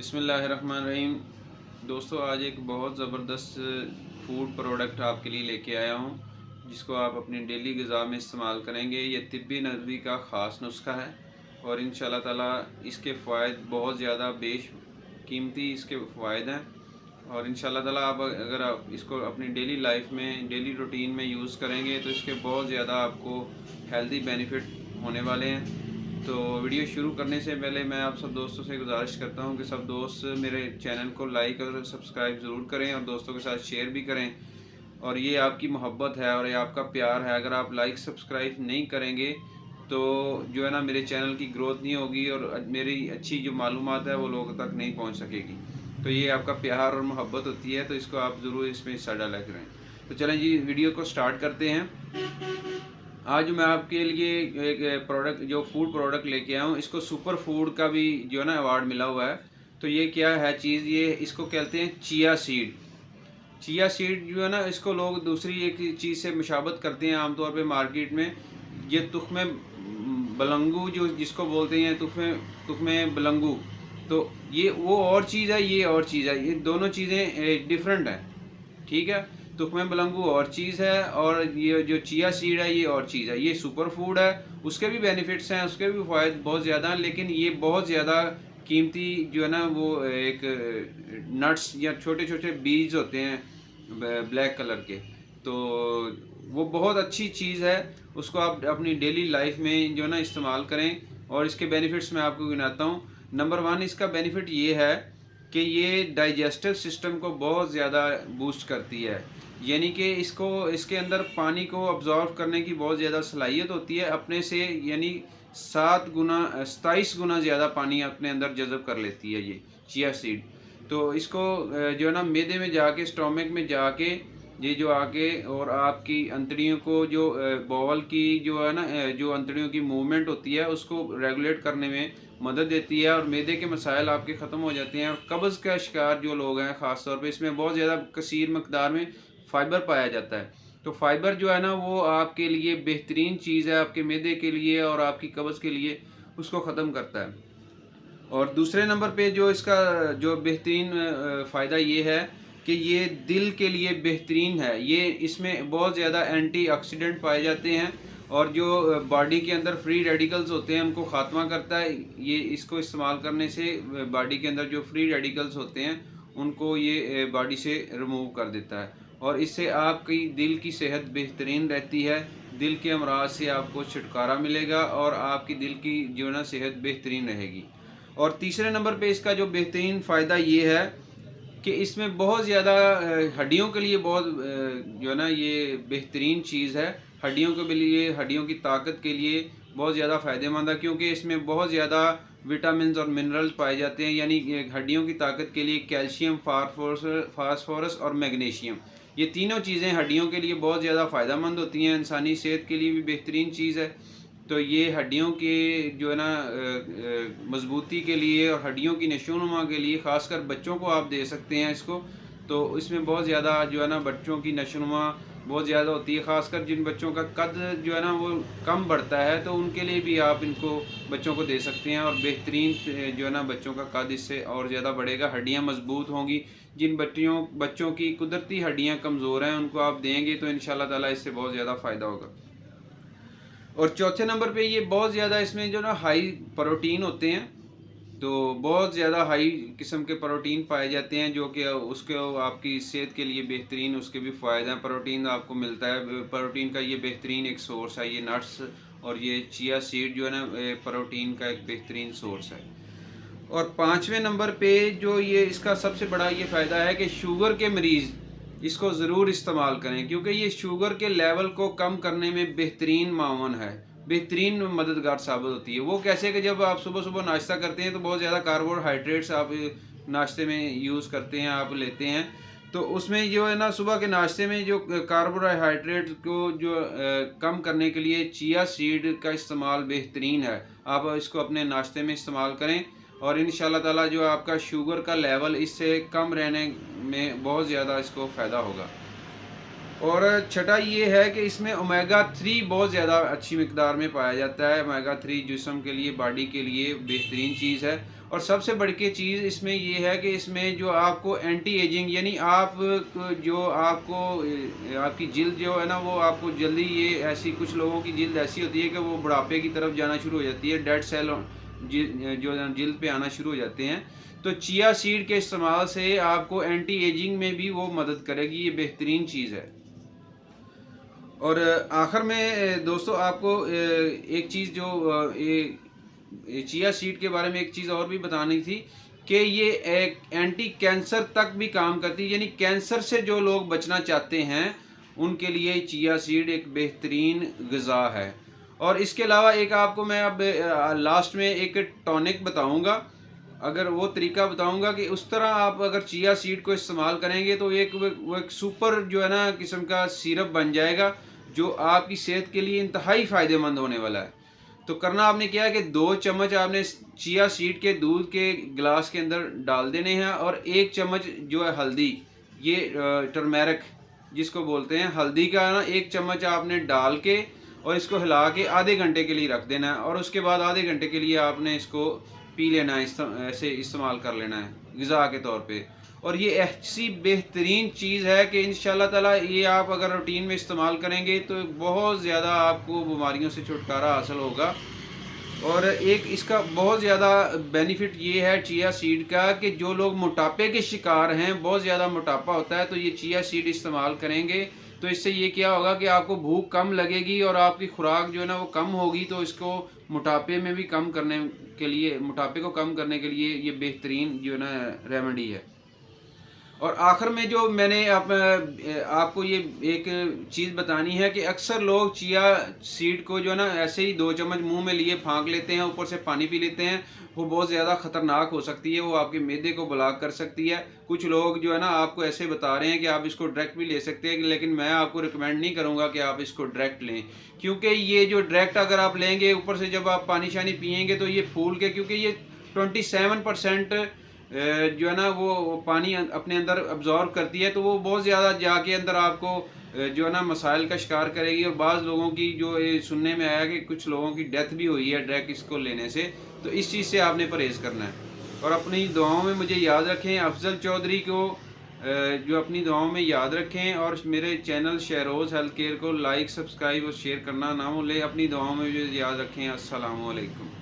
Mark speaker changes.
Speaker 1: बिस्मिल्लाहिर्रहमानिर्रहीम। दोस्तों, आज एक बहुत ज़बरदस्त फूड प्रोडक्ट आपके लिए लेके आया हूँ, जिसको आप अपनी डेली ग़िज़ा में इस्तेमाल करेंगे। ये तिब्बी नबवी का ख़ास नुस्खा है और इंशाल्लाह ताला इसके फ़ायदे बहुत ज़्यादा कीमती इसके फ़ायदे हैं। और इंशाल्लाह ताला आप अगर आप इसको अपनी डेली लाइफ में, डेली रूटीन में यूज़ करेंगे तो इसके बहुत ज़्यादा आपको हेल्दी बेनिफिट होने वाले हैं। तो वीडियो शुरू करने से पहले मैं आप सब दोस्तों से गुजारिश करता हूं कि सब दोस्त मेरे चैनल को लाइक और सब्सक्राइब ज़रूर करें और दोस्तों के साथ शेयर भी करें। और ये आपकी मोहब्बत है और ये आपका प्यार है। अगर आप लाइक सब्सक्राइब नहीं करेंगे तो जो है ना, मेरे चैनल की ग्रोथ नहीं होगी और मेरी अच्छी जो मालूमात है वो लोगों तक नहीं पहुंच सकेगी। तो ये आपका प्यार और मोहब्बत होती है, तो इसको आप ज़रूर इसमें हिस्सा डाला करें। तो चलें जी, वीडियो को स्टार्ट करते हैं। आज मैं आपके लिए एक प्रोडक्ट, जो फूड प्रोडक्ट लेके आया हूँ, इसको सुपर फूड का भी जो है ना अवार्ड मिला हुआ है। तो ये क्या है चीज़, ये इसको कहते हैं चिया सीड। चिया सीड जो है ना, इसको लोग दूसरी एक चीज़ से मुशाबत करते हैं आमतौर पे मार्केट में। ये तुख्मे बलंगू जो जिसको बोलते हैं, तुख्मे बलंगू। तो ये वो और चीज़ है, ये और चीज़ है। ये दोनों चीज़ें डिफरेंट हैं, ठीक है। तुख्मे बलंगू और चीज़ है और ये जो चिया सीड है ये और चीज़ है। ये सुपर फूड है, उसके भी बेनिफिट्स हैं, उसके भी फ़ायदे बहुत ज़्यादा हैं, लेकिन ये बहुत ज़्यादा कीमती जो है ना, वो एक नट्स या छोटे छोटे बीज होते हैं ब्लैक कलर के। तो वो बहुत अच्छी चीज़ है, उसको आप अपनी डेली लाइफ में जो है ना इस्तेमाल करें। और इसके बेनिफिट्स मैं आपको गिनाता हूँ। नंबर 1 इसका बेनिफिट ये है कि ये डाइजेस्टिव सिस्टम को बहुत ज़्यादा बूस्ट करती है। यानी कि इसके अंदर पानी को अब्जॉर्व करने की बहुत ज़्यादा सलाहियत होती है अपने से, यानी 27 गुना ज़्यादा पानी अपने अंदर जज़ब कर लेती है ये चिया सीड। तो इसको जो है ना, मैदे में जाके, स्टोमक में जाके, ये जो आके और आपकी अंतड़ियों को, जो बॉवल की जो है ना, जो अंतड़ियों की मूवमेंट होती है उसको रेगुलेट करने में मदद देती है और मैदे के मसाइल आपके ख़त्म हो जाते हैं। और कब्ज़ का शिकार जो लोग हैं ख़ास तौर पे, इसमें बहुत ज़्यादा कसीर मकदार में फ़ाइबर पाया जाता है। तो फ़ाइबर जो है ना, वो आपके लिए बेहतरीन चीज़ है, आपके मैदे के लिए और आपकी कब्ज़ के लिए, उसको ख़त्म करता है। और दूसरे नंबर पे जो इसका जो बेहतरीन फ़ायदा ये है कि ये दिल के लिए बेहतरीन है। ये इसमें बहुत ज़्यादा एंटीऑक्सीडेंट पाए जाते हैं और जो बॉडी के अंदर फ्री रेडिकल्स होते हैं उनको ख़ात्मा करता है। ये इसको इस्तेमाल करने से बॉडी के अंदर जो फ्री रेडिकल्स होते हैं उनको ये बॉडी से रिमूव कर देता है और इससे आपकी दिल की सेहत बेहतरीन रहती है। दिल के अमराज से आपको छुटकारा मिलेगा और आपकी दिल की जो है ना सेहत बेहतरीन रहेगी। और तीसरे नंबर पे इसका जो बेहतरीन फ़ायदा ये है कि इसमें बहुत ज़्यादा हड्डियों के लिए बहुत जो है ना, ये बेहतरीन चीज़ है। हड्डियों के लिए, हड्डियों की ताकत के लिए बहुत ज़्यादा फ़ायदेमंद है, क्योंकि इसमें बहुत ज़्यादा विटामिन्स और मिनरल्स पाए जाते हैं। यानी हड्डियों की ताकत के लिए कैल्शियम, फास्फोरस और मैग्नीशियम, ये तीनों चीज़ें हड्डियों के लिए बहुत ज़्यादा फ़ायदेमंद होती हैं। इंसानी सेहत के लिए भी बेहतरीन चीज़ है। तो ये हड्डियों के जो है ना मजबूती के लिए और हड्डियों की नशोनुमा के लिए, ख़ासकर बच्चों को आप दे सकते हैं इसको। तो इसमें बहुत ज़्यादा जो है ना बच्चों की नशोनुमा बहुत ज़्यादा होती है, ख़ासकर जिन बच्चों का कद जो है ना वो कम बढ़ता है, तो उनके लिए भी आप इनको बच्चों को दे सकते हैं और बेहतरीन जो है ना बच्चों का कद इससे और ज़्यादा बढ़ेगा, हड्डियाँ मजबूत होंगी। जिन बच्चों की कुदरती हड्डियाँ कमज़ोर हैं उनको आप देंगे तो इंशाल्लाह ताला इससे बहुत ज़्यादा फ़ायदा होगा। और चौथे नंबर पे ये बहुत ज़्यादा इसमें जो ना हाई प्रोटीन होते हैं। तो बहुत ज़्यादा हाई किस्म के प्रोटीन पाए जाते हैं, जो कि उसके आपकी सेहत के लिए बेहतरीन, उसके भी फ़ायदे हैं। प्रोटीन आपको मिलता है, प्रोटीन का ये बेहतरीन एक सोर्स है ये नट्स। और ये चिया सीड जो है ना, प्रोटीन का एक बेहतरीन सोर्स है। और पाँचवें नंबर पे जो ये इसका सबसे बड़ा ये फ़ायदा है कि शुगर के मरीज़ इसको ज़रूर इस्तेमाल करें, क्योंकि ये शुगर के लेवल को कम करने में बेहतरीन मावन है, बेहतरीन मददगार साबित होती है। वो कैसे कि जब आप सुबह सुबह नाश्ता करते हैं तो बहुत ज़्यादा कार्बोहाइड्रेट्स आप नाश्ते में यूज़ करते हैं, आप लेते हैं। तो उसमें जो है ना, सुबह के नाश्ते में जो कार्बोहाइड्रेट को जो कम करने के लिए चिया सीड का इस्तेमाल बेहतरीन है। आप इसको अपने नाश्ते में इस्तेमाल करें और इंशाल्लाह ताला जो आपका शुगर का लेवल इससे कम रहने में बहुत ज़्यादा इसको फ़ायदा होगा। और छठा ये है कि इसमें ओमेगा 3 बहुत ज़्यादा अच्छी मिकदार में पाया जाता है। ओमेगा 3 जिस्म के लिए, बॉडी के लिए बेहतरीन चीज़ है और सबसे बड़ी की चीज़ इसमें ये है कि इसमें जो आपको एंटी एजिंग, यानी आप जो आपको आपकी जिल्द जो है ना, वो आपको जल्दी, ये ऐसी कुछ लोगों की जिल्द ऐसी होती है कि वो बुढ़ापे की तरफ जाना शुरू हो जाती है, डेड सेल जो जिल्द पे आना शुरू हो जाते हैं। तो चिया सीड के इस्तेमाल से आपको एंटी एजिंग में भी वो मदद करेगी, ये बेहतरीन चीज़ है। और आखिर में दोस्तों आपको एक चीज़ जो चिया सीड के बारे में एक चीज़ और भी बतानी थी कि ये एक एंटी कैंसर तक भी काम करती है, यानी कैंसर से जो लोग बचना चाहते हैं उनके लिए चिया सीड एक बेहतरीन ग़िज़ा है। और इसके अलावा एक आपको मैं अब लास्ट में एक टॉनिक बताऊंगा, अगर वो तरीका बताऊंगा कि उस तरह आप अगर चिया सीड को इस्तेमाल करेंगे तो वो एक सुपर जो है ना किस्म का सिरप बन जाएगा, जो आपकी सेहत के लिए इंतहाई फ़ायदेमंद होने वाला है। तो करना आपने क्या है कि 2 चम्मच आपने चिया सीड के दूध के गिलास के अंदर डाल देने हैं, और 1 चम्मच जो है हल्दी, ये टर्मेरिक जिसको बोलते हैं, हल्दी का ना 1 चम्मच आपने डाल के और इसको हिला के आधे घंटे के लिए रख देना है, और उसके बाद आधे घंटे के लिए आपने इसको पी लेना है, ऐसे इस्तेमाल कर लेना है ग़िज़ा के तौर पे। और ये ऐसी बेहतरीन चीज़ है कि इंशाल्लाह ताला ये आप अगर रूटीन में इस्तेमाल करेंगे तो बहुत ज़्यादा आपको बीमारियों से छुटकारा हासिल होगा। और एक इसका बहुत ज़्यादा बेनिफिट ये है चिया सीड का कि जो लोग मोटापे के शिकार हैं, बहुत ज़्यादा मोटापा होता है, तो ये चिया सीड इस्तेमाल करेंगे तो इससे ये क्या होगा कि आपको भूख कम लगेगी और आपकी खुराक जो है ना वो कम होगी। तो इसको मोटापे में भी कम करने के लिए, मोटापे को कम करने के लिए ये बेहतरीन जो है ना रेमेडी है। और आखिर में जो मैंने आपको ये एक चीज़ बतानी है कि अक्सर लोग चिया सीड को जो है ना ऐसे ही 2 चम्मच मुंह में लिए फाँक लेते हैं, ऊपर से पानी पी लेते हैं। वो बहुत ज़्यादा ख़तरनाक हो सकती है, वो आपके मैदे को ब्लॉक कर सकती है। कुछ लोग जो है ना आपको ऐसे बता रहे हैं कि आप इसको डायरेक्ट भी ले सकते हैं, लेकिन मैं आपको रिकमेंड नहीं करूँगा कि आप इसको डायरेक्ट लें, क्योंकि ये जो डायरेक्ट अगर आप लेंगे, ऊपर से जब आप पानी शानी पिएंगे तो ये फूल के, क्योंकि ये 27% जो है ना वो पानी अपने अंदर अब्जॉर्व करती है, तो वो बहुत ज़्यादा जाके अंदर आपको जो है ना मसाइल का शिकार करेगी। और बाज़ लोगों की जो ये सुनने में आया कि कुछ लोगों की डेथ भी हुई है डायरेक्ट इसको लेने से, तो इस चीज़ से आपने परहेज़ करना है। और अपनी दुआओं में मुझे याद रखें, अफजल चौधरी को जो अपनी दुआओं में याद रखें, और मेरे चैनल शहरोज़ हेल्थ केयर को लाइक, सब्सक्राइब और शेयर करना ना भूलें। अपनी दुआओं में मुझे याद रखें। अस्सलामु अलैकुम।